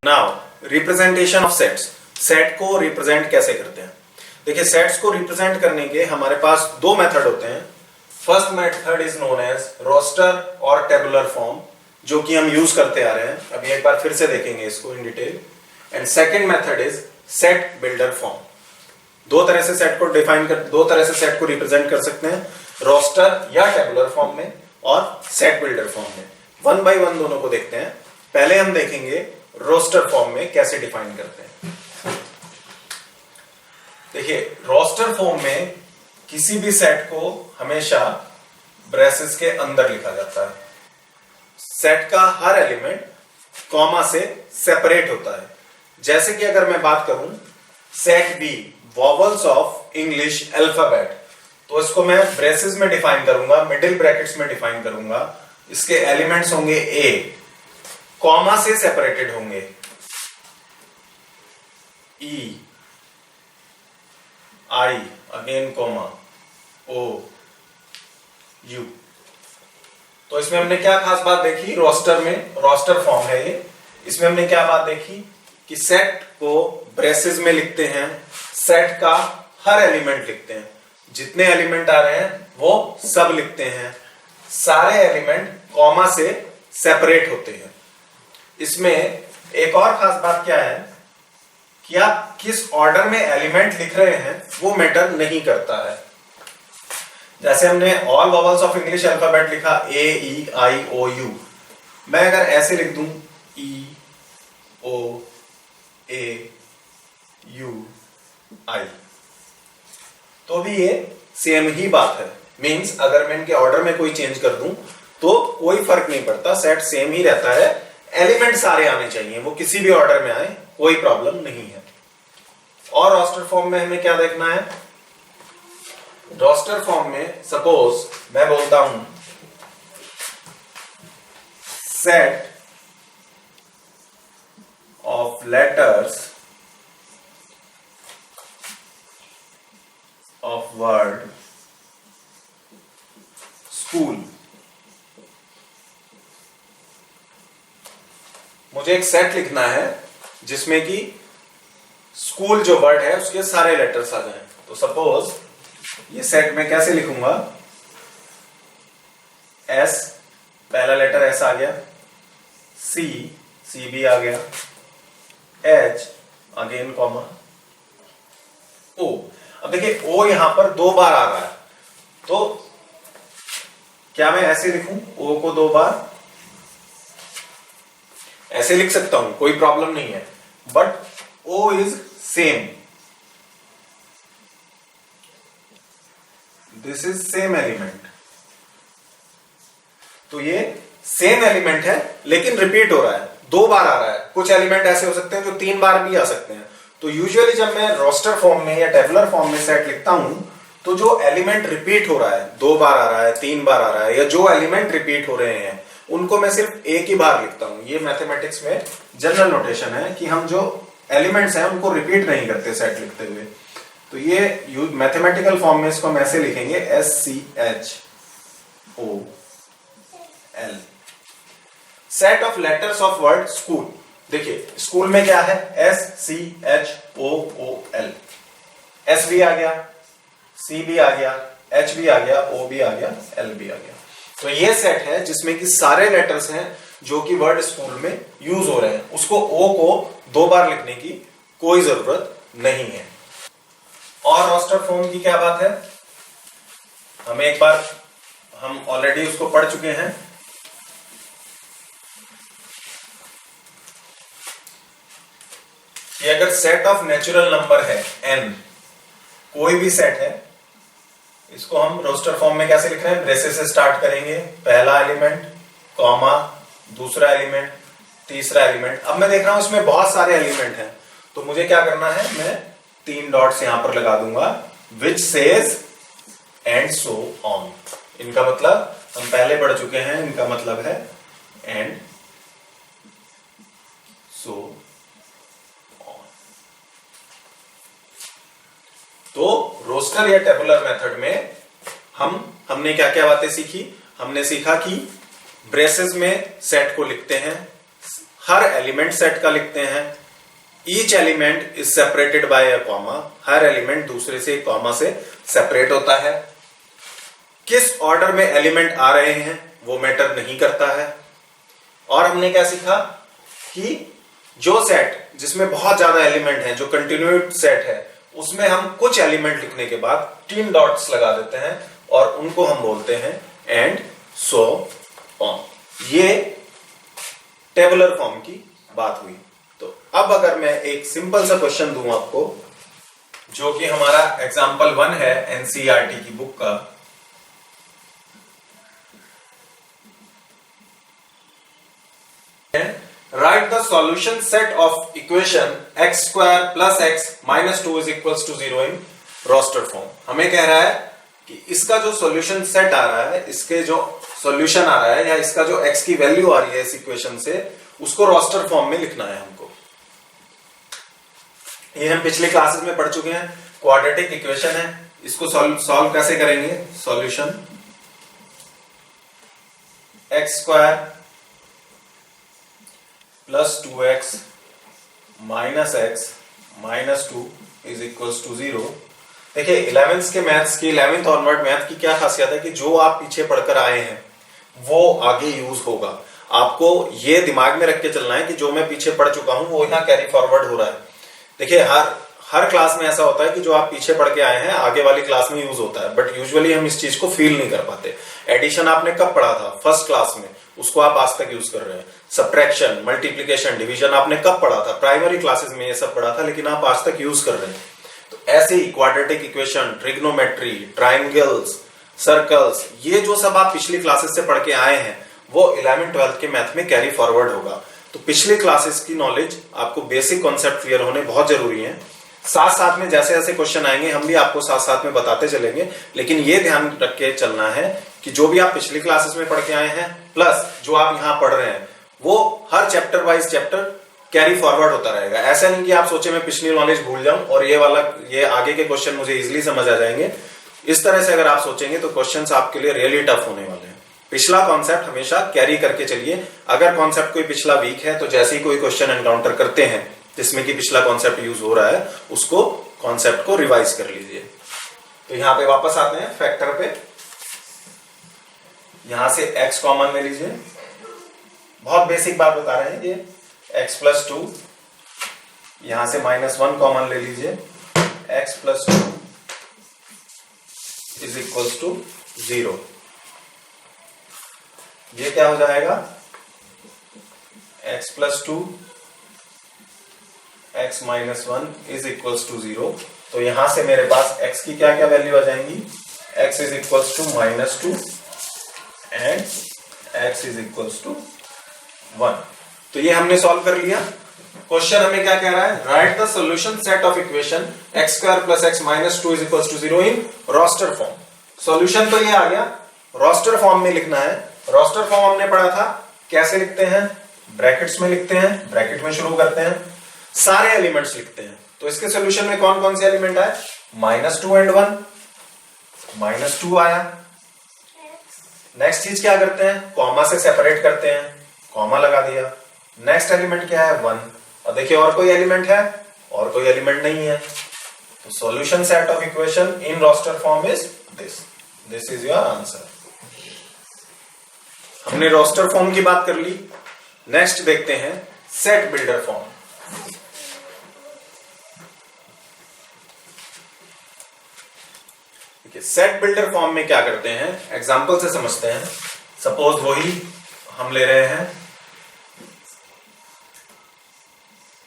Now representation of sets, set को represent कैसे करते हैं। देखिए सेट्स को रिप्रेजेंट करने के हमारे पास दो मेथड होते हैं। First method is known as roster और टेबुलर फॉर्म, जो कि हम यूज करते आ रहे हैं। अभी एक बार फिर से देखेंगे इसको in detail. And second method is set builder form. दो तरह से सेट को रिप्रेजेंट कर सकते हैं, रोस्टर या टेबुलर फॉर्म में और सेट बिल्डर फॉर्म में। वन बाय वन दोनों को देखते हैं। पहले हम देखेंगे रोस्टर फॉर्म में कैसे डिफाइन करते हैं। देखिए रोस्टर फॉर्म में किसी भी सेट को हमेशा ब्रेसेस के अंदर लिखा जाता है। सेट का हर एलिमेंट कॉमा से सेपरेट होता है। जैसे कि अगर मैं बात करूं set B vowels of English alphabet, तो इसको मैं ब्रेसेस में डिफाइन करूंगा, मिडिल ब्रैकेट्स में डिफाइन करूंगा। इसके एलिमेंट्स होंगे ए, कॉमा से सेपरेटेड होंगे, ई, आई, अगेन कॉमा, ओ, यू। तो इसमें हमने क्या खास बात देखी, रोस्टर में, रोस्टर फॉर्म है ये। इसमें हमने क्या बात देखी कि सेट को ब्रेसेस में लिखते हैं, सेट का हर एलिमेंट लिखते हैं, जितने एलिमेंट आ रहे हैं वो सब लिखते हैं, सारे एलिमेंट कॉमा से सेपरेट होते हैं। इसमें एक और खास बात क्या है कि आप किस ऑर्डर में एलिमेंट लिख रहे हैं वो मैटर नहीं करता है। जैसे हमने all vowels of English alphabet लिखा, ए, ई, आई, ओ, यू। मैं अगर ऐसे लिख दूं ई, ओ, ए, यू, आई, तो भी ये सेम ही बात है। मींस अगर मैं इनके ऑर्डर में कोई चेंज कर दूं तो कोई फर्क नहीं पड़ता, सेट सेम ही रहता है। एलिमेंट सारे आने चाहिए, वो किसी भी ऑर्डर में आए, कोई प्रॉब्लम नहीं है। और रोस्टर फॉर्म में हमें क्या देखना है, रोस्टर फॉर्म में सपोज मैं बोलता हूं set of letters of word school. मुझे एक सेट लिखना है जिसमें कि स्कूल जो वर्ड है उसके सारे लेटर्स आ जाएं। तो सपोज ये सेट में कैसे लिखूंगा, एस, पहला लेटर एस आ गया, सी, सी भी आ गया, एच, अगेन कॉमा, ओ। अब देखिए ओ यहां पर दो बार आ रहा है, तो क्या मैं ऐसे लिखूं, ओ को दो बार ऐसे लिख सकता हूं, कोई प्रॉब्लम नहीं है। But O is same, this is same element. तो ये सेम एलिमेंट है लेकिन रिपीट हो रहा है, दो बार आ रहा है। कुछ एलिमेंट ऐसे हो सकते हैं जो तीन बार भी आ सकते हैं। तो यूजुअली जब मैं रोस्टर फॉर्म में या टेबुलर फॉर्म में सेट लिखता हूं तो जो एलिमेंट रिपीट हो रहा है, दो बार आ रहा है, तीन बार आ रहा है, या जो एलिमेंट रिपीट हो रहे हैं उनको मैं सिर्फ एक ही बार लिखता हूं। ये मैथमेटिक्स में जनरल नोटेशन है कि हम जो एलिमेंट्स हैं उनको रिपीट नहीं करते सेट लिखते हुए। तो ये मैथमेटिकल फॉर्म में इसको हम ऐसे लिखेंगे, S, C, H, O, L, set of letters of word school. देखिए स्कूल में क्या है, S, C, H, O, L. S भी आ गया, सी भी आ गया, एच भी आ गया, ओ भी आ गया, एल भी आ गया। तो ये सेट है जिसमें कि सारे लेटर्स हैं जो कि वर्ड स्कूल में यूज हो रहे हैं। उसको ओ को दो बार लिखने की कोई जरूरत नहीं है। और रोस्टर फॉर्म की क्या बात है, हमें एक बार हम ऑलरेडी उसको पढ़ चुके हैं। कि अगर सेट ऑफ नेचुरल नंबर है n, कोई भी सेट है, इसको हम रोस्टर फॉर्म में कैसे लिख रहे हैं, ब्रेसेस से स्टार्ट करेंगे, पहला एलिमेंट, कॉमा, दूसरा एलिमेंट, तीसरा एलिमेंट। अब मैं देख रहा हूं इसमें बहुत सारे एलिमेंट हैं, तो मुझे क्या करना है, मैं तीन डॉट्स यहां पर लगा दूंगा, which says and so on. इनका मतलब हम पहले पढ़ चुके हैं, इनका मतलब है एंड सो ऑन। तो रोस्टर या टेबुलर मेथड में हमने क्या क्या बातें सीखी। हमने सीखा कि ब्रेसेस में सेट को लिखते हैं, हर एलिमेंट सेट का लिखते हैं। Each element is separated by a comma, her element दूसरे से कॉमा से सेपरेट होता है। किस ऑर्डर में एलिमेंट आ रहे हैं वो मैटर नहीं करता है। और हमने क्या सीखा कि जो सेट जिसमें बहुत ज्यादा एलिमेंट हैं, जो कंटिन्यूड सेट है, उसमें हम कुछ एलिमेंट लिखने के बाद 3 डॉट्स लगा देते हैं और उनको हम बोलते हैं एंड सो ऑन। ये टेबुलर फॉर्म की बात हुई। तो अब अगर मैं एक सिंपल सा क्वेश्चन दूं आपको, जो कि हमारा एग्जाम्पल 1 है एनसीईआरटी की बुक का, write the solution set of equation x square plus x minus 2 is equals to 0 in roster form. हमें कह रहा है कि इसका जो सॉल्यूशन सेट आ रहा है, इसके जो सॉल्यूशन आ रहा है या इसका जो x की वैल्यू आ रही है इस इक्वेशन से, उसको रोस्टर फॉर्म में लिखना है हमको। ये हम पिछले क्लासेस में पढ़ चुके हैं। क्वाड्रेटिक इक्वेशन है, इसको सॉल्व कैसे करेंगे? Solution x square plus 2x minus x minus 2 is equals to 0। देखिए 11th के मैथ्स की, 11th ऑनवर्ड मैथ की क्या खासियत है कि जो आप पीछे पढ़कर आए हैं वो आगे यूज होगा। आपको ये दिमाग में रख के चलना है कि जो मैं पीछे पढ़ चुका हूं वो यहाँ कैरी फॉरवर्ड हो रहा है। देखिए हर क्लास में ऐसा होता है कि जो आप पीछे पढ़ के आए हैं आगे वाली क्लास में यूज होता है, बट यूजुअली हम इस चीज को फील नहीं कर पाते। एडिशन आपने कब पढ़ा था? फर्स्ट क्लास में, उसको आप आज तक यूज कर रहे हैं। सब्ट्रैक्शन, मल्टीप्लिकेशन, डिवीजन आपने कब पढ़ा था? प्राइमरी क्लासेस में ये सब पढ़ा था, लेकिन आप आज तक यूज कर रहे हैं। तो ऐसे ही quadratic equation, trigonometry, triangles, circles, ये जो सब आप पिछली क्लासेस से पढ़ के आए हैं वो 11th 12th के मैथ में कैरी फॉरवर्ड होगा। तो पिछली क्लासेस की नॉलेज, आपको बेसिक कॉन्सेप्ट क्लियर होने बहुत जरूरी है। साथ साथ में जैसे जैसे क्वेश्चन आएंगे हम भी आपको साथ साथ में बताते चलेंगे, लेकिन ये ध्यान रख के चलना है कि जो भी आप पिछली क्लासेस में पढ़ के आए हैं प्लस जो आप यहाँ पढ़ रहे हैं वो हर chapter wise chapter carry forward होता रहेगा। ऐसा नहीं कि आप सोचे मैं पिछली नॉलेज भूल जाऊं और ये आगे के क्वेश्चन मुझे इजिली समझ आ जाएंगे। इस तरह से अगर आप सोचेंगे तो क्वेश्चंस आपके लिए रियली टफ होने वाले हैं। पिछला कॉन्सेप्ट हमेशा कैरी करके चलिए। अगर कॉन्सेप्ट कोई पिछला वीक है तो जैसे ही कोई क्वेश्चन एनकाउंटर करते हैं जिसमें कि पिछला कॉन्सेप्ट यूज हो रहा है, उसको कॉन्सेप्ट को रिवाइज कर लीजिए। तो यहां पे वापस आते हैं फैक्टर पे। यहां से x कॉमन ले लीजिए। बहुत बेसिक बात बता रहे हैं ये, x प्लस 2, यहां से -1 कॉमन ले लीजिए। x plus 2 is equals to 0। ये क्या हो जाएगा? x plus 2 x minus 1 is equals to 0। तो यहां से मेरे पास x की क्या क्या वैल्यू आ जाएंगी? x is equals to -2 and x is equals to 1। तो ये हमने सॉल्व कर लिया। क्वेश्चन हमें क्या कह रहा है? Write the solution set of equation x square plus x minus 2 is equals to 0 in roster form. Solution तो ये आ गया, रोस्टर फॉर्म में लिखना है। रोस्टर फॉर्म हमने पढ़ा था, कैसे लिखते हैं? ब्रैकेट्स में लिखते हैं, ब्रैकेट में शुरू करते हैं, सारे एलिमेंट्स लिखते हैं। तो इसके सॉल्यूशन में कौन कौन से एलिमेंट आए? -2 एंड 1, -2 आया। नेक्स्ट चीज क्या करते हैं? कॉमा से सेपरेट करते हैं, कॉमा लगा दिया। नेक्स्ट एलिमेंट क्या है? 1। और देखिए और कोई एलिमेंट है? और कोई एलिमेंट नहीं है। तो solution set of equation in roster form is this is your answer. हमने रोस्टर फॉर्म की बात कर ली। नेक्स्ट देखते हैं set builder form. Set builder form में क्या करते हैं? एग्जांपल से समझते हैं। सपोज वही हम ले रहे हैं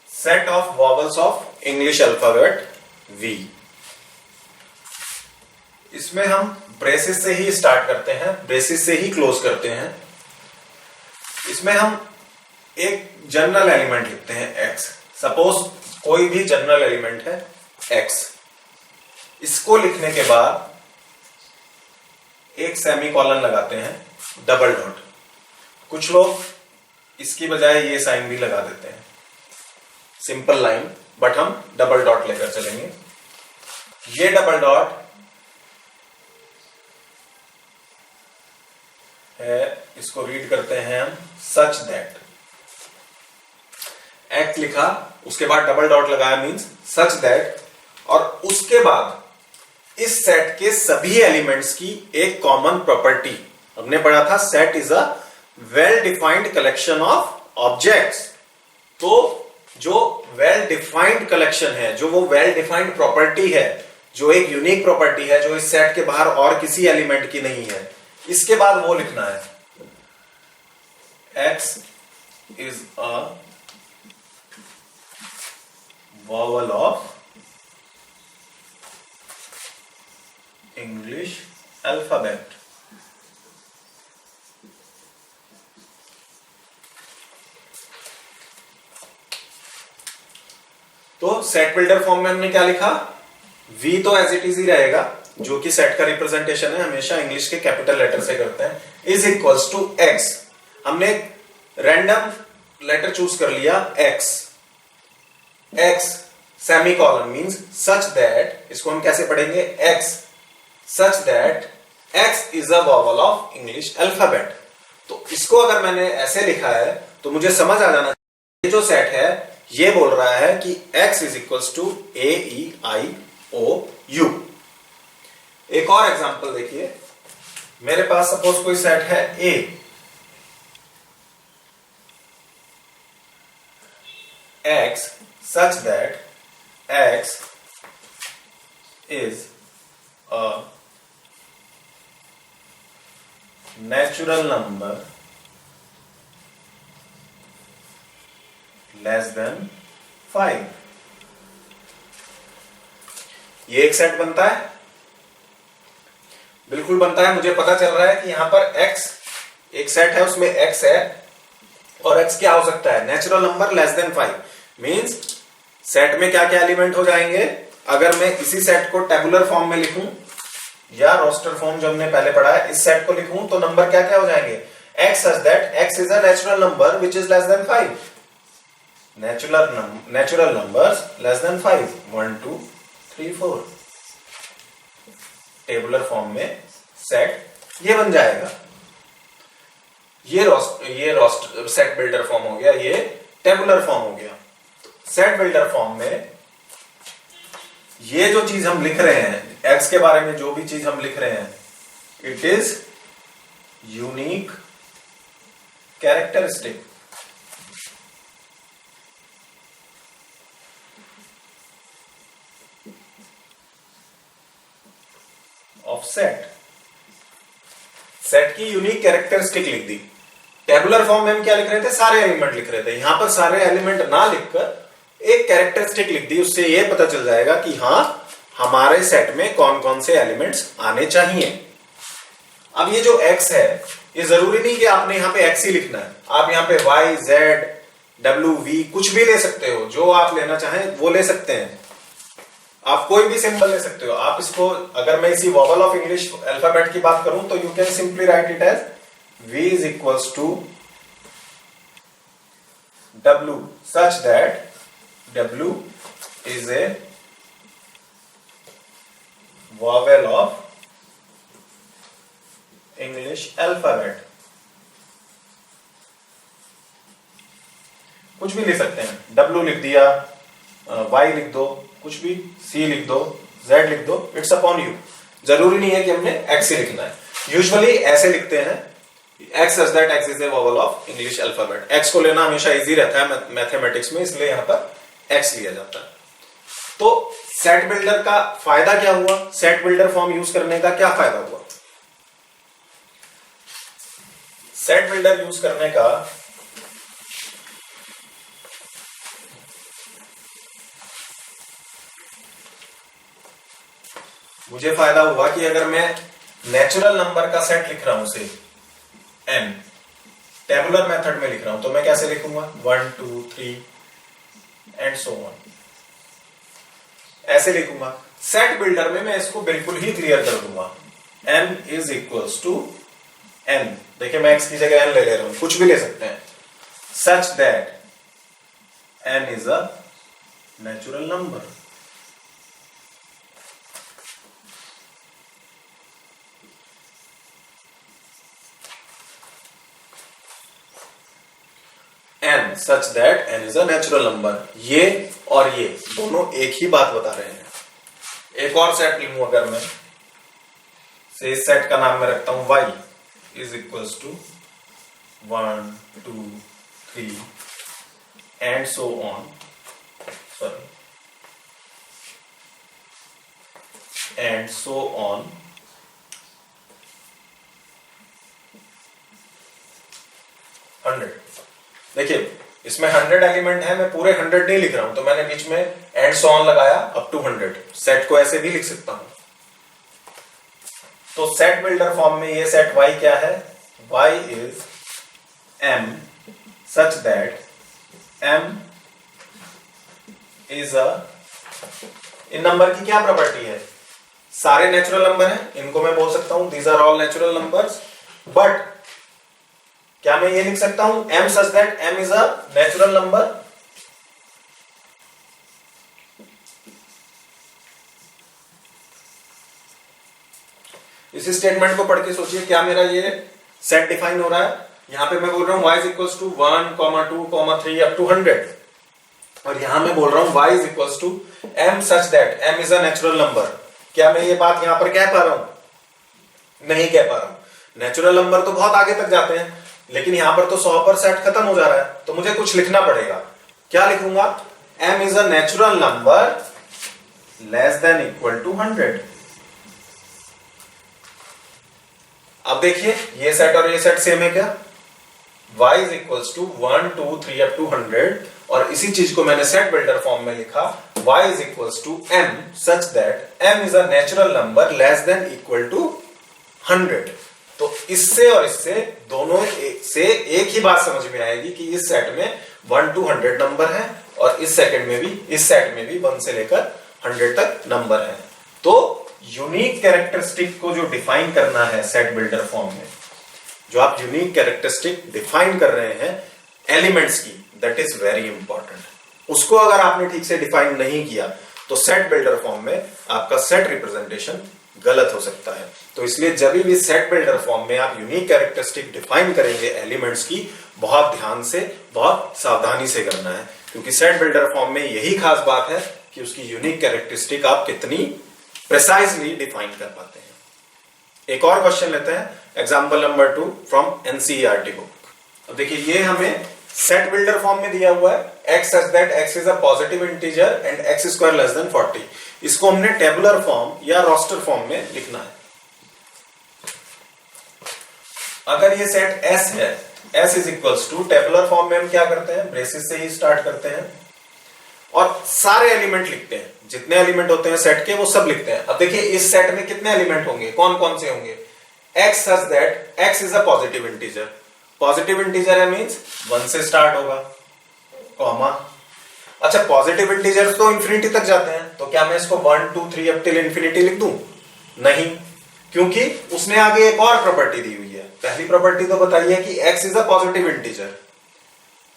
set of vowels of English alphabet V। इसमें हम ब्रेसेस से ही स्टार्ट करते हैं, ब्रेसेस से ही क्लोज करते हैं। इसमें हम एक जनरल एलिमेंट लिखते हैं x। सपोज कोई भी जनरल एलिमेंट है x। इसको लिखने के बाद एक सेमीकोलन लगाते हैं, डबल डॉट। कुछ लोग इसकी बजाय ये साइन भी लगा देते हैं, सिंपल लाइन, बट हम डबल डॉट लेकर चलेंगे। ये डबल डॉट है, इसको रीड करते हैं हम सच दैट। एक्स लिखा, उसके बाद डबल डॉट लगाया, मींस सच दैट, और उसके बाद इस सेट के सभी एलिमेंट्स की एक कॉमन प्रॉपर्टी। हमने पढ़ा था set is a well defined collection of objects. तो जो वेल डिफाइंड कलेक्शन है, जो वो वेल डिफाइंड प्रॉपर्टी है, जो एक यूनिक प्रॉपर्टी है, जो इस सेट के बाहर और किसी एलिमेंट की नहीं है, इसके बाद वो लिखना है x is a vowel of English alphabet। तो सेट बिल्डर फॉर्म में हमने क्या लिखा, v तो एज इट इज ही रहेगा, जो कि सेट का रिप्रेजेंटेशन है, हमेशा इंग्लिश के कैपिटल लेटर से करते हैं, इज इक्वल्स टू x। हमने रैंडम लेटर चूज कर लिया x, x semicolon means such that, इसको हम कैसे पढ़ेंगे, x such that x is a vowel of English alphabet. तो इसको अगर मैंने ऐसे लिखा है तो मुझे समझ आ जाना चाहिए, ये जो सेट है ये बोल रहा है कि x is equals to A E I O U। एक और एग्जांपल देखिए, मेरे पास सपोज कोई सेट है A, x such that x is a natural number less than 5। ये एक सेट बनता है, बिल्कुल बनता है। मुझे पता चल रहा है कि यहां पर x एक सेट है, उसमें x है, और x क्या हो सकता है, natural number less then 5। Means set में क्या क्या एलिमेंट हो जाएंगे, अगर मैं इसी सेट को टेबुलर फॉर्म में लिखूं या रोस्टर फॉर्म जो हमने पहले पढ़ा है, इस सेट को लिखूं तो नंबर क्या क्या हो जाएंगे, x such that x is a natural number which is less than 5। Natural numbers less than 5, 1 2 3 4। Tabular form में सेट ये बन जाएगा। ये रोस्ट सेट बिल्डर फॉर्म हो गया, ये टेबुलर फॉर्म हो गया। सेट बिल्डर फॉर्म में ये जो चीज हम लिख रहे हैं, x के बारे में जो भी चीज हम लिख रहे हैं, it is unique characteristic of set. Set की यूनिक कैरेक्टरिस्टिक लिख दी। टेबुलर फॉर्म में हम क्या लिख रहे थे, सारे एलिमेंट लिख रहे थे। यहां पर सारे एलिमेंट ना लिखकर एक कैरेक्टरिस्टिक लिख दी, उससे यह पता चल जाएगा कि हाँ हमारे सेट में कौन कौन से एलिमेंट्स आने चाहिए। अब ये जो x है, ये जरूरी नहीं कि आपने यहां पे x ही लिखना है, आप यहां पे y z w v कुछ भी ले सकते हो, जो आप लेना चाहें वो ले सकते हैं। आप कोई भी सिंबल ले सकते हो। आप इसको, अगर मैं इसी वॉवल ऑफ इंग्लिश अल्फाबेट की बात करूं तो you can simply write it as v is equals to w such that w is a vowel of English alphabet। कुछ भी लिख सकते हैं, w लिख दिया, y लिख दो, कुछ भी, c लिख दो, z लिख दो, इट्स अपॉन यू। जरूरी नहीं है कि हमने x ही लिखना है। यूजुअली ऐसे लिखते हैं, x such that x is a vowel of English alphabet। x को लेना हमेशा इजी रहता है मैथमेटिक्स में, इसलिए यहां पर x लिया जाता है। तो सेट बिल्डर का फायदा क्या हुआ, सेट बिल्डर फॉर्म यूज करने का क्या फायदा हुआ? सेट बिल्डर यूज करने का मुझे फायदा हुआ कि अगर मैं नेचुरल नंबर का सेट लिख रहा हूं, से n टेबुलर मेथड में लिख रहा हूं, तो मैं कैसे लिखूंगा, 1 2 3 एंड सो ऑन, ऐसे लिखूंगा। सेट बिल्डर में मैं इसको बिल्कुल ही क्लियर कर दूंगा, n is equals to n। देखिए मैं x की जगह n ले रहा हूं, कुछ भी ले सकते हैं, सच that n is a natural number. n such that n is a natural number. ये और ये दोनों एक ही बात बता रहे हैं। एक और सेट लूं अगर मैं, से इस सेट का नाम मैं रखता हूं y is equals to 1 2 3 and so on, sorry, and so on, देखिए इसमें 100 एलिमेंट है, मैं पूरे 100 नहीं लिख रहा हूं, तो मैंने बीच में एंड सो ऑन लगाया अप टू 100। सेट को ऐसे भी लिख सकता हूं। तो सेट बिल्डर फॉर्म में ये सेट y क्या है? y is m such that m is a, in number की क्या प्रॉपर्टी है? सारे नेचुरल नंबर हैं, इनको मैं बोल सकता हूं these are all natural numbers, but क्या मैं ये लिख सकता हूं m such that m is a natural number? इस स्टेटमेंट को पढ़ के सोचिए, क्या मेरा ये सेट डिफाइन हो रहा है? यहां पे मैं बोल रहा हूं y is equals to 1, 2, 3 up to 100, और यहां मैं बोल रहा हूं y is equals to m such that m is a natural number. क्या मैं ये बात यहां पर कह पा रहा हूं? नहीं कह पा रहा हूं। नेचुरल नंबर तो बहुत आगे तक जाते हैं, लेकिन यहां पर तो 100 पर सेट खत्म हो जा रहा है, तो मुझे कुछ लिखना पड़ेगा। क्या लिखूंगा? m is a natural number less than equal to 100। अब देखिए ये सेट और ये सेट सेम है क्या? y is equals to 1 2 3 up to 100, और इसी चीज को मैंने सेट बिल्डर फॉर्म में लिखा y is equals to m such that m is a natural number less than equal to 100। तो इससे और इससे दोनों से एक ही बात समझ में आएगी कि इस सेट में 1 to 100 नंबर है, और इस सेट में भी 1 से लेकर 100 तक नंबर है। तो यूनिक कैरेक्टरिस्टिक को जो डिफाइन करना है सेट बिल्डर फॉर्म में, जो आप यूनिक कैरेक्टरिस्टिक डिफाइन कर रहे हैं एलिमेंट्स की, दैट इज वेरी इंपॉर्टेंट। उसको अगर आपने ठीक से डिफाइन नहीं किया तो सेट बिल्डर फॉर्म में आपका सेट रिप्रेजेंटेशन गलत हो सकता है। तो इसलिए जब भी सेट बिल्डर फॉर्म में आप यूनिक कैरेक्टरिस्टिक डिफाइन करेंगे एलिमेंट्स की, बहुत ध्यान से, बहुत सावधानी से करना है, क्योंकि सेट बिल्डर फॉर्म में यही खास बात है कि उसकी यूनिक कैरेक्टरिस्टिक आप कितनी प्रिसाइजली डिफाइन कर पाते हैं। एक और क्वेश्चन लेते हैं, example number 2 from NCERT book. अब देखिए ये हमें सेट बिल्डर फॉर्म में दिया हुआ है x such that x is a positive integer and x square less than 40। इसको हमने टेबुलर फॉर्म या रोस्टर फॉर्म में लिखना है। अगर ये सेट S है, S is equals to, tabular form में हम क्या करते हैं? ब्रेसेस से ही स्टार्ट करते हैं और सारे एलिमेंट लिखते हैं, जितने एलिमेंट होते हैं सेट के वो सब लिखते हैं। अब देखिए इस सेट में कितने एलिमेंट होंगे, कौन कौन से होंगे? x such that x is a positive integer. Positive integer है मींस 1 से स्टार्ट होगा, कॉमा। अच्छा पॉजिटिव इंटीजर्स तो इंफिनिटी तक जाते हैं, तो क्या मैं इसको 1 2 3 अप टिल इंफिनिटी लिख दूं? नहीं, क्योंकि उसने आगे एक और प्रॉपर्टी दी हुई है। पहली प्रॉपर्टी तो बताइए कि x is a positive integer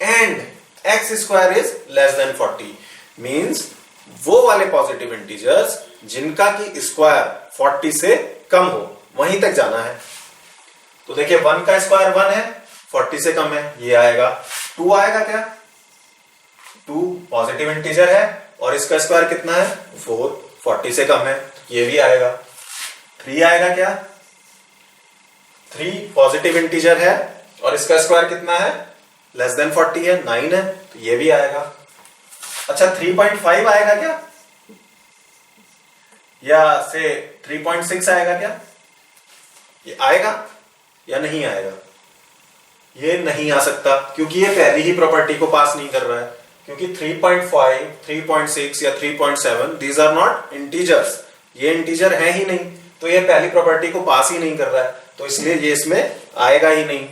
and x square is less than 40, means वो वाले पॉजिटिव इंटीजर्स जिनका की स्क्वायर 40 से कम हो, वहीं तक जाना है। तो देखिए 1 का स्क्वायर 1 है, 40 से कम है, ये आएगा। 2 आएगा क्या? 2 पॉजिटिव इंटीजर है और इसका स्क्वायर कितना है? 4, 40 से कम है, ये भी आएगा। 3 आएगा क्या? 3 पॉजिटिव इंटीजर है और इसका स्क्वायर कितना है? लेस देन 40 है, 9 है, तो ये भी आएगा। अच्छा 3.5 आएगा क्या? या से 3.6 आएगा क्या? ये आएगा या नहीं आएगा? ये नहीं आ सकता, क्योंकि ये पहली ही प्रॉपर्टी को पास नहीं कर रहा है, क्योंकि 3.5, 3.6 या 3.7 दीज आर नॉट इंटीजर्स, ये इंटीजर है ही नहीं, तो ये पहली प्रॉपर्टी को पास ही नहीं कर रहा है, तो इसलिए ये इसमें आएगा ही नहीं।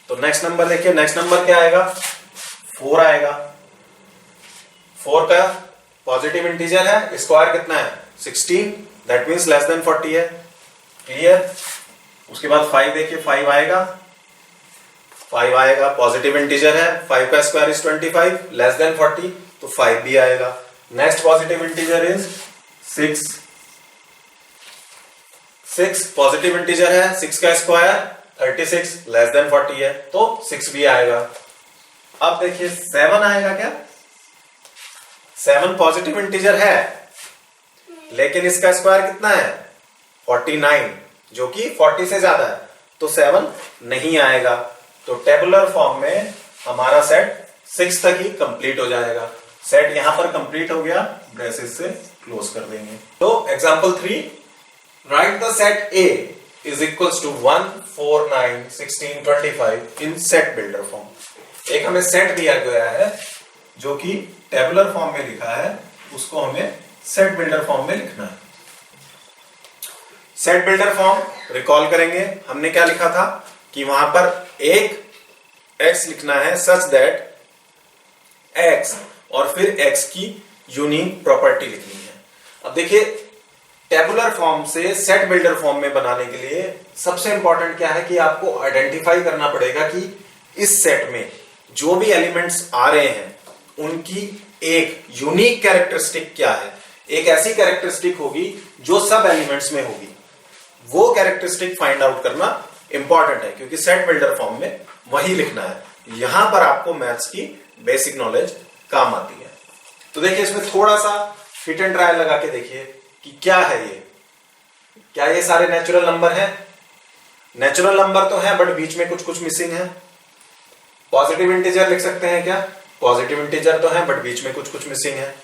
तो नेक्स्ट नंबर देखिए, नेक्स्ट नंबर क्या आएगा? 4 आएगा। 4 का पॉजिटिव इंटीजर है, स्क्वायर कितना है? 16, दैट मींस लेस देन 40 है, क्लियर। उसके बाद 5 देखिए, 5 आएगा, 5 आएगा, पॉजिटिव इंटीजर है, 5 का स्क्वायर इज 25, लेस देन 40, तो 5 भी आएगा। Next positive integer is 6, 6 positive integer है, 6 का स्क्वायर 36 लेस देन 40 है तो 6 भी आएगा। अब देखिए 7 आएगा क्या? 7 पॉजिटिव इंटीजर है, लेकिन इसका स्क्वायर कितना है? 49, जो कि 40 से ज्यादा है, तो 7 नहीं आएगा। तो टेबुलर फॉर्म में हमारा सेट 6 तक ही कंप्लीट हो जाएगा। सेट यहां पर कंप्लीट हो गया, ब्रेसेस से क्लोज कर देंगे। तो example 3, write the set A is equals to 1 4 9 16 25 in set builder form. एक हमें सेट दिया गया है जो कि टेबुलर फॉर्म में लिखा है, उसको हमें सेट बिल्डर फॉर्म में लिखना है। सेट बिल्डर फॉर्म रिकॉल करेंगे, हमने क्या लिखा था कि वहां पर एक x लिखना है सच दैट x और फिर x की यूनिक प्रॉपर्टी लिखनी है। अब देखिए टेबुलर फॉर्म से सेट बिल्डर फॉर्म में बनाने के लिए सबसे इंपॉर्टेंट क्या है कि आपको आइडेंटिफाई करना पड़ेगा कि इस सेट में जो भी एलिमेंट्स आ रहे हैं उनकी एक यूनिक कैरेक्टरिस्टिक क्या है। एक ऐसी कैरेक्टरिस्टिक होगी जो सब एलिमेंट्स में होगी, वो कैरेक्टरिस्टिक फाइंड आउट करना इंपॉर्टेंट है, क्योंकि सेट बिल्डर फॉर्म में वही लिखना है। यहां पर आपको मैथ्स की बेसिक नॉलेज काम आती है। तो देखिए इसमें थोड़ा सा हिट एंड ट्रायल लगा के देखिए कि क्या है ये। क्या ये सारे नेचुरल नंबर हैं? नेचुरल नंबर तो है, बट बीच में कुछ कुछ मिसिंग है। पॉजिटिव इंटीजर लिख सकते हैं क्या? पॉजिटिव इंटीजर तो है, बट बीच में कुछ कुछ मिसिंग है।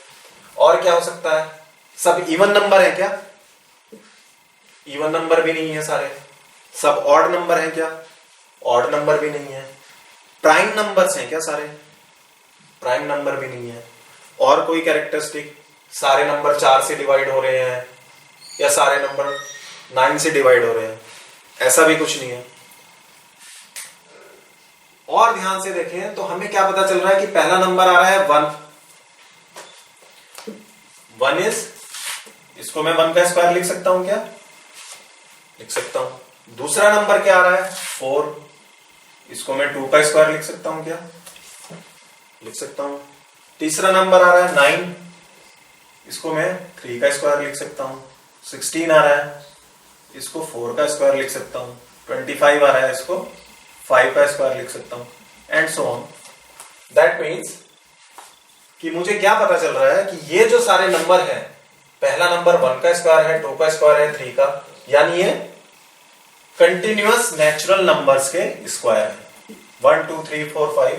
और क्या हो सकता है? सब इवन नंबर है क्या? इवन नंबर भी नहीं है सारे। सब ऑड नंबर है क्या? ऑड नंबर भी नहीं है। प्राइम नंबर्स हैं क्या सारे? प्राइम नंबर भी नहीं है। और कोई कैरेक्टरिस्टिक? सारे नंबर 4 से डिवाइड हो रहे हैं या सारे नंबर 9 से डिवाइड हो रहे हैं? ऐसा भी कुछ नहीं है। और ध्यान से देखें तो हमें क्या पता चल रहा है कि पहला नंबर आ रहा है 1। 1 इज, इसको मैं 1 का स्क्वायर लिख सकता हूं क्या? लिख सकता हूं। दूसरा नंबर क्या आ रहा है? 4, इसको मैं 2 का स्क्वायर लिख सकता हूं क्या? लिख सकता हूं। तीसरा नंबर आ रहा है 9, इसको मैं 3 का स्क्वायर लिख सकता हूं। 16 आ रहा है, इसको 4 का स्क्वायर लिख सकता हूं। 25 आ रहा है, इसको 5 का स्क्वायर लिख सकता हूं, and so on. That means कि मुझे क्या पता चल रहा है कि ये जो सारे नंबर हैं, पहला नंबर 1 का स्क्वायर है, 2 का स्क्वायर है, 3 का, यानी ये कंटिन्यूअस नेचुरल नंबर्स के स्क्वायर है। 1 2 3 4 5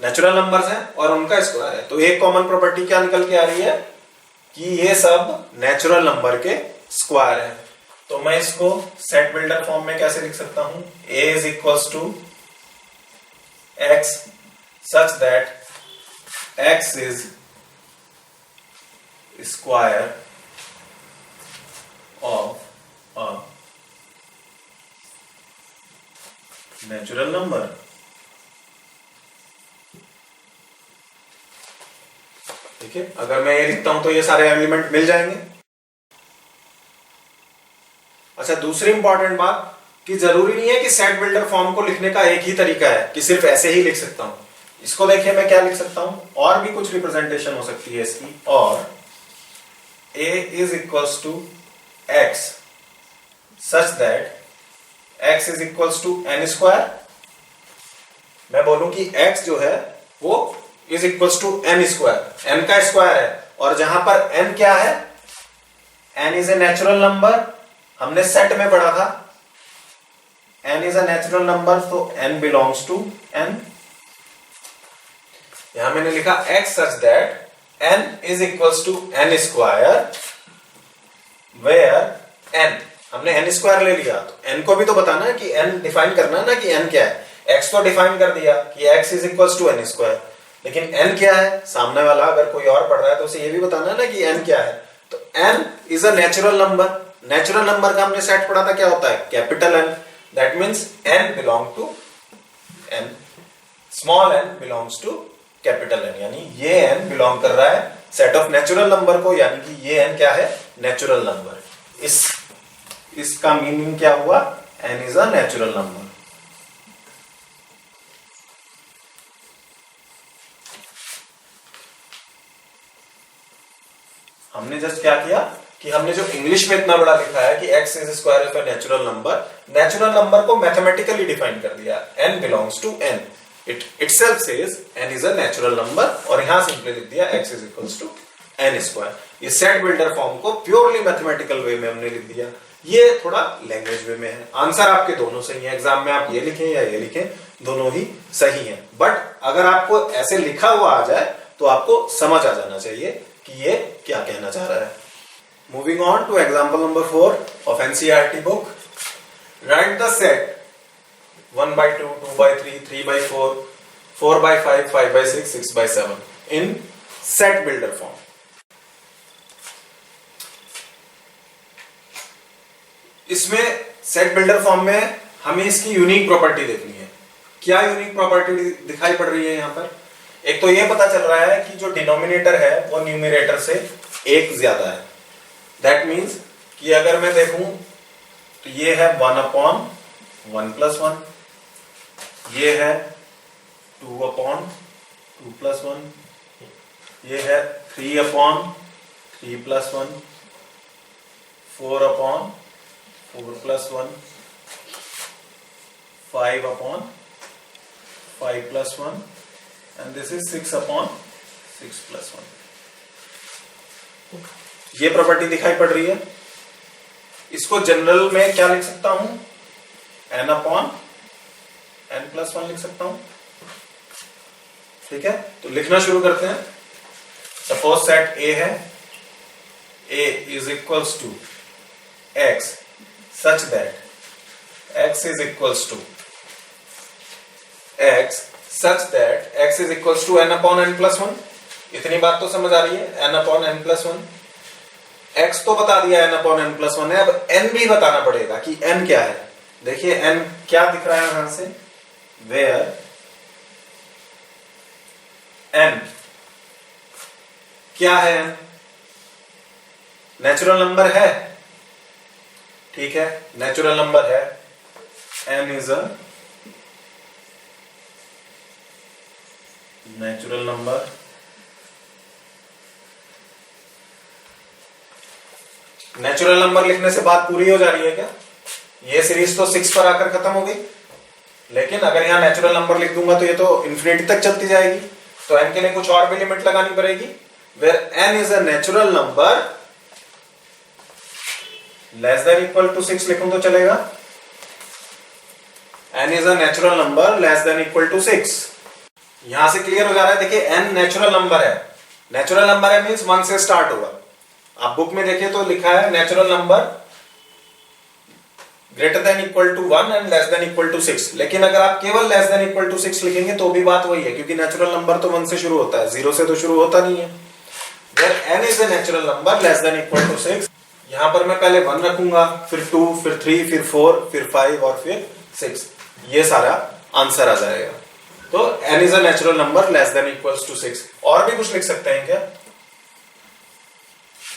नेचुरल नंबर्स हैं और उनका स्क्वायर है। तो एक कॉमन प्रॉपर्टी क्या निकल के आ रही है कि ये सब नेचुरल नंबर के स्क्वायर है। तो मैं इसको सेट बिल्डर फॉर्म में कैसे लिख सकता हूं? a is equals to x such that x is square of a natural number. ठीक है, अगर मैं ये लिखता हूं तो ये सारे एलिमेंट मिल जाएंगे। अच्छा, दूसरी इंपॉर्टेंट बात कि जरूरी नहीं है कि सेट बिल्डर फॉर्म को लिखने का एक ही तरीका है कि सिर्फ ऐसे ही लिख सकता हूं। इसको देखिए मैं क्या लिख सकता हूं, और भी कुछ रिप्रेजेंटेशन हो सकती है इसकी। और a is equals to x such that x is equals to n square. मैं बोलूं कि x जो है वो is equals to n square, n का स्क्वायर है। और जहां पर n क्या है? n is a natural number, हमने सेट में पढ़ा था n is a natural number, तो n बिलोंग्स टू n। यहां मैंने लिखा x such that n is equals to n square, where n, हमने n स्क्वायर ले लिया, तो n को भी तो बताना है कि n डिफाइन करना है ना कि n क्या है। x तो डिफाइन कर दिया कि x is equals to n square, लेकिन n क्या है? सामने वाला अगर कोई और पढ़ रहा है तो उसे ये भी बताना है ना कि n क्या है। तो n is a natural number. Natural number का हमने सेट पढ़ा था, क्या होता है? Capital N। That means n belong to n, small n belongs to capital N, यानी ये n बिलोंग कर रहा है सेट ऑफ नेचुरल नंबर को, यानी कि ये n क्या है? Natural number. इसका मीनिंग क्या हुआ? n is a natural number. हमने जस्ट क्या किया? कि हमने जो इंग्लिश में इतना बड़ा लिखा है कि x is square of a natural number को मैथमेटिकली डिफाइन कर दिया, n belongs to n, it itself says n is a natural number, और यहां सिंपली लिख दिया x is equals to n square. ये सेट बिल्डर फॉर्म को purely mathematical way में हमने लिख दिया, ये थोड़ा लैंग्वेज वे में है। आंसर आपके दोनों सही है, एग्जाम में आप ये लिखें या ये लिखें, दोनों ही सही हैं। बट अगर आपको ऐसे लिखा हुआ आ जाए तो आपको समझ आ जाना चाहिए कि ये क्या कहना चाह रहा है। Moving on to example number 4 of NCERT book. Write the set 1/2, 2/3, 3/4, 4/5, 5/6, 6/7 in set builder form. इसमें सेट बिल्डर फॉर्म में हमें इसकी यूनिक प्रॉपर्टी देखनी है। क्या यूनिक प्रॉपर्टी दिखाई पड़ रही है यहां पर? एक तो ये पता चल रहा है कि जो डिनोमिनेटर है वो न्यूमरेटर से एक ज्यादा है। दैट मीन्स कि अगर मैं देखूं तो ये है 1/1 + 1, ये है 2/2 + 1, ये है 3/3 + 1, 4/4 + 1, 5/5 + 1, and this is 6/6 + 1। ये प्रॉपर्टी दिखाई पड़ रही है। इसको जनरल में क्या लिख सकता हूं? n/n + 1 लिख सकता हूं। ठीक है, तो लिखना शुरू करते हैं। सपोज सेट A है, A is equals to x such that x is equals to n/n + 1। इतनी बात तो समझ आ रही है, n/n + 1। x तो बता दिया n/n + 1 है, अब n भी बताना पड़ेगा कि n क्या है। देखिए n क्या दिख रहा है यहां से, वेयर n क्या है? नेचुरल नंबर है, ठीक है, नेचुरल नंबर है। n is a natural number. Natural number लिखने से बात पूरी हो जा रही है क्या? ये सीरीज तो 6 पर आकर खत्म हो गई, लेकिन अगर यहां नेचुरल नंबर लिख दूंगा तो ये तो इंफिनिटी तक चलती जाएगी, तो n के लिए कुछ और भी लिमिट लगानी पड़ेगी। Where n is a natural number less than equal to 6 लिखूं तो चलेगा। n is a natural number less than equal to 6। यहां से क्लियर हो जा रहा है। देखिए n नेचुरल नंबर है, नेचुरल नंबर है मींस 1 से स्टार्ट होगा। आप बुक में देखिए तो लिखा है natural number greater than equal to 1 and less than equal to 6। लेकिन अगर आप केवल लेस देन इक्वल टू 6 लिखेंगे तो भी बात वही है, क्योंकि नेचुरल नंबर तो 1 से शुरू होता है, 0 से तो शुरू होता नहीं है। Where n is a natural number less than equal to 6, यहां पर मैं पहले 1 रखूंगा, फिर 2, फिर 3, फिर 4, फिर 5 और फिर 6। ये सारा आंसर आ जाएगा। तो n is a natural number less than equals to 6। और भी कुछ लिख सकते हैं क्या?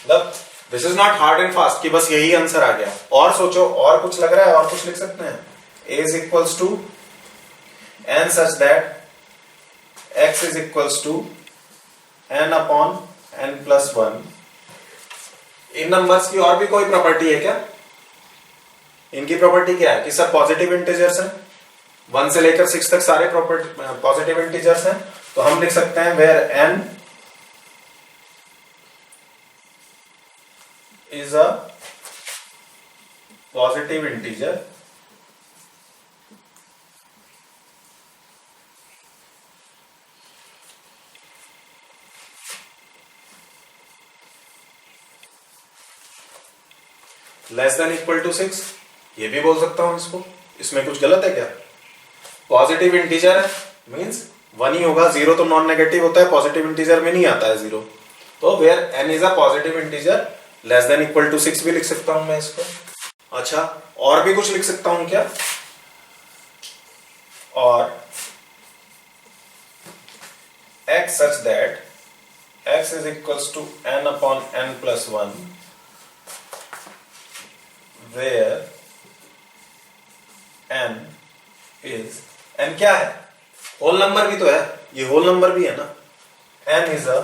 मतलब this is not hard and fast कि बस यही आंसर आ गया। और सोचो, और कुछ लग रहा है, और कुछ लिख सकते हैं। a is equals to n such that x is equals to n/n + 1। इन नंबर्स की और भी कोई प्रॉपर्टी है क्या? इनकी प्रॉपर्टी क्या है कि सब पॉजिटिव इंटीजर्स हैं। 1 से लेकर 6 तक सारे पॉजिटिव इंटीजर्स हैं। तो हम लिख सकते हैं where n is a positive integer less than equal to 6। ये भी बोल सकता हूं इसको, इसमें कुछ गलत है क्या? पॉजिटिव इंटीजर है मींस 1 ही होगा, 0 तो नॉन नेगेटिव होता है, पॉजिटिव इंटीजर में नहीं आता है 0। तो where n is a positive integer less than equal to 6 भी लिख सकता हूं मैं इसको। अच्छा, और भी कुछ लिख सकता हूं क्या? और x such that x is equals to n/n + 1 where n is, n क्या है? होल नंबर भी तो है, ये होल नंबर भी है ना। n is a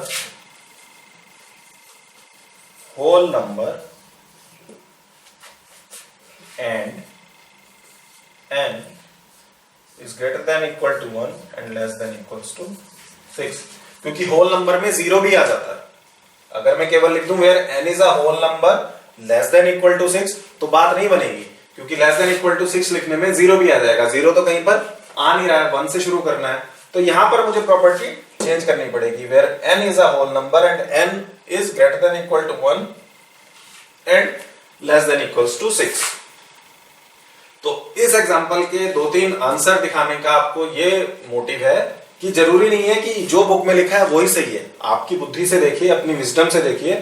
whole number and n is greater than equal to 1 and less than equals to 6, क्योंकि होल नंबर में जीरो भी आ जाता है। अगर मैं केवल लिख दूं where n is a whole number less than equal to 6 तो बात नहीं बनेगी, क्योंकि less than equal to 6 लिखने में जीरो भी आ जाएगा। जीरो तो कहीं पर आ नहीं रहा है, 1 से शुरू करना है, तो यहां पर मुझे प्रॉपर्टी चेंज करनी पड़ेगी where n is a whole number and n is greater than equal to 1 and less than equals to 6। तो इस एग्जांपल के 2-3 आंसर दिखाने का आपको ये मोटिव है कि जरूरी नहीं है कि जो बुक में लिखा है वही सही है। आपकी बुद्धि से देखिए, अपनी विजडम से देखिए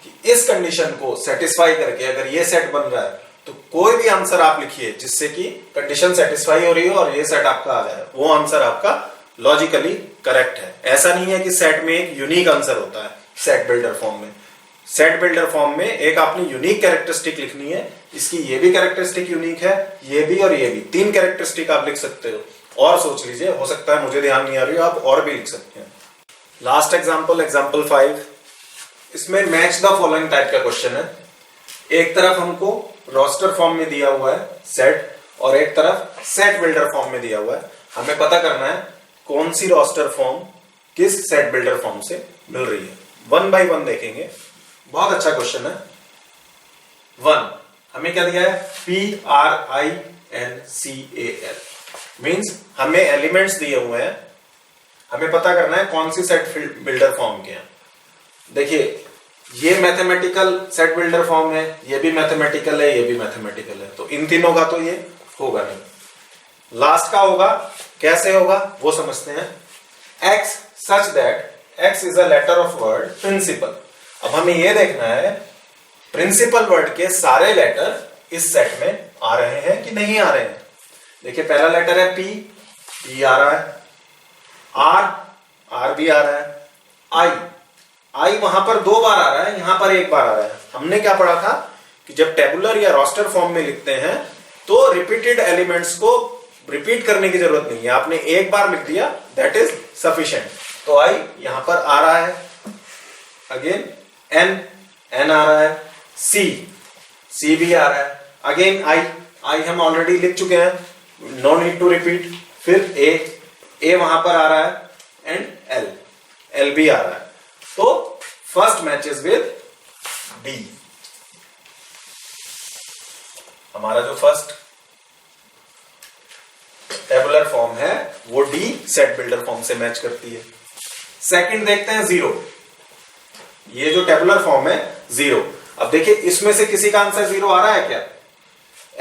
कि इस कंडीशन को सेटिस्फाई करके अगर ये सेट बन रहा है तो कोई भी आंसर आप लिखिए जिससे कि कंडीशन सेटिस्फाई हो रही हो और ये सेट आपका आ जाए, वो आंसर आपका लॉजिकली करेक्ट है। ऐसा नहीं है कि सेट में एक यूनिक आंसर होता है। सेट बिल्डर फॉर्म में, सेट बिल्डर फॉर्म में एक आपने यूनिक कैरेक्टरिस्टिक लिखनी है, इसकी ये भी कैरेक्टरिस्टिक यूनिक है, ये भी और ये भी, 3 कैरेक्टरिस्टिक आप लिख सकते हो। और सोच लीजिए, हो सकता है मुझे ध्यान नहीं आ रही हो, आप और भी लिख सकते हैं। लास्ट एग्जांपल, एग्जांपल 5, इसमें मैच द फॉलोइंग टाइप का क्वेश्चन है। एक तरफ हमको रोस्टर फॉर्म में दिया हुआ है सेट और एक तरफ सेट बिल्डर फॉर्म में दिया हुआ है। हमें पता करना है कौन सी रोस्टर फॉर्म किस सेट बिल्डर फॉर्म से मिल रही है। 1 बाय 1 देखेंगे। बहुत अच्छा क्वेश्चन है। 1 हमें क्या दिया है, PRINCAL मींस हमें एलिमेंट्स दिए हुए हैं, हमें पता करना है कौन सी सेट बिल्डर फॉर्म के हैं। देखिए ये मैथमेटिकल सेट बिल्डर फॉर्म है, ये भी मैथमेटिकल है, ये भी मैथमेटिकल है, तो इन तीनों का तो ये होगा नहीं। लास्ट का होगा, कैसे होगा वो समझते हैं। X such that X is a letter of word principal। अब हमें ये देखना है प्रिंसिपल वर्ड के सारे लेटर इस सेट में आ रहे हैं कि नहीं आ रहे हैं। देखिए पहला लेटर है P, P आ रहा है, R भी आ रहा है, I वहां पर 2 बार आ रहा है, यहां पर 1 बार आ रहा है। हमने क्या पढ़ा था कि जब टेबुलर या रोस्टर फॉर्म में लिखते हैं तो रिपीटेड एलिमेंट्स को रिपीट करने की जरूरत नहीं है, आपने 1 बार लिख दिया, दैट इज सफिशिएंट। तो I यहां पर आ रहा है, अगेन N आ रहा है, C भी आ रहा है, अगेन I हम ऑलरेडी लिख चुके हैं, नो नीड टू रिपीट। फिर A वहां पर आ रहा है एंड L भी आ रहा है। तो फर्स्ट मैचेस विद D। हमारा जो फर्स्ट टेबुलर फॉर्म है वो D सेट बिल्डर फॉर्म से मैच करती है। सेकंड देखते हैं 0। ये जो टेबुलर फॉर्म है 0। अब देखिए इसमें से किसी का आंसर 0 आ रहा है क्या?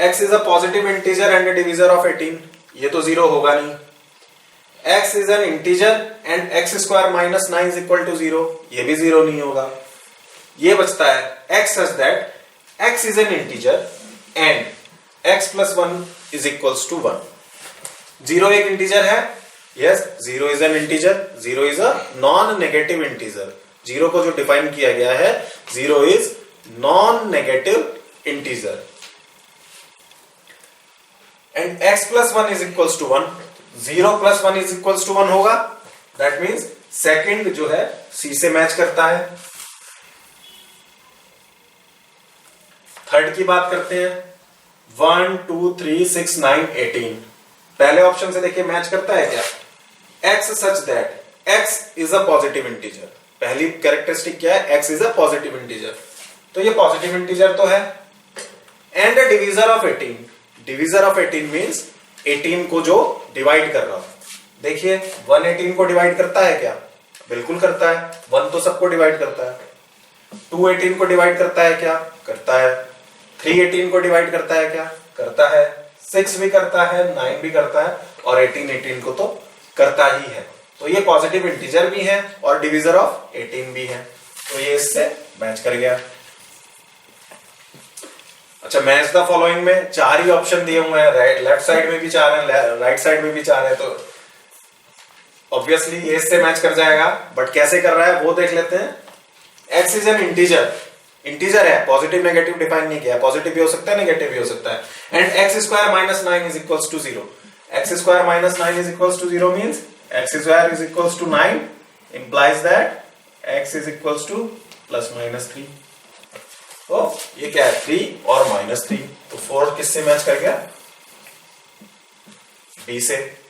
X is a positive integer and a divisor of 18। ये तो 0 होगा नहीं। X is an integer and x square minus 9 is equal to 0। ये भी 0 नहीं होगा। ये बचता है X such that X is an integer and x plus 1 is equals to 1। 0 एक इंटीजर है, yes, 0 is an integer, 0 is a non-negative integer। 0 को जो डिफाइन किया गया है, 0 is non-negative integer and x plus 1 is equals to 1। 0 plus 1 is equals to 1 होगा, that means second जो है C से मैच करता है। थर्ड की बात करते हैं, 1 2 3 6 9 18। पहले ऑप्शन से देखिए मैच करता है क्या? X such that X is a positive integer। पहली कैरेक्टरिस्टिक क्या है? X is a positive integer। तो ये पॉजिटिव इंटीजर तो है and a divisor of 18। Divisor of 18 means 18 को जो डिवाइड कर रहा हूं। देखिए 1 18 को डिवाइड करता है क्या? बिल्कुल करता है। 1 तो सबको डिवाइड करता है। 2 18 को डिवाइड करता है क्या? करता है। 3 18 को डिवाइड करता है क्या? करता है। 6 भी करता है, 9 भी करता है और 18 को तो करता ही है। तो ये पॉजिटिव इंटीजर भी है और डिविजर ऑफ 18 भी है, तो ये इससे मैच कर गया। अच्छा, मैच द फॉलोइंग में 4 ही ऑप्शन दिए हुए हैं, लेफ्ट साइड में भी 4 है, राइट साइड में भी 4 है, तो ऑब्वियसली ये इससे मैच कर जाएगा। बट कैसे कर रहा है वो देख लेते हैं। X is an integer, integer है, पॉजिटिव नेगेटिव डिफाइन नहीं किया, पॉजिटिव भी हो सकता है नेगेटिव भी हो सकता है। And x square minus 9 is equals to 0। X square minus 9 is equals to 0 means x square is equals to 9 implies that x is equals to plus minus 3। तो ये क्या है 3 और -3, तो 4 किससे मैच कर गया? डी से।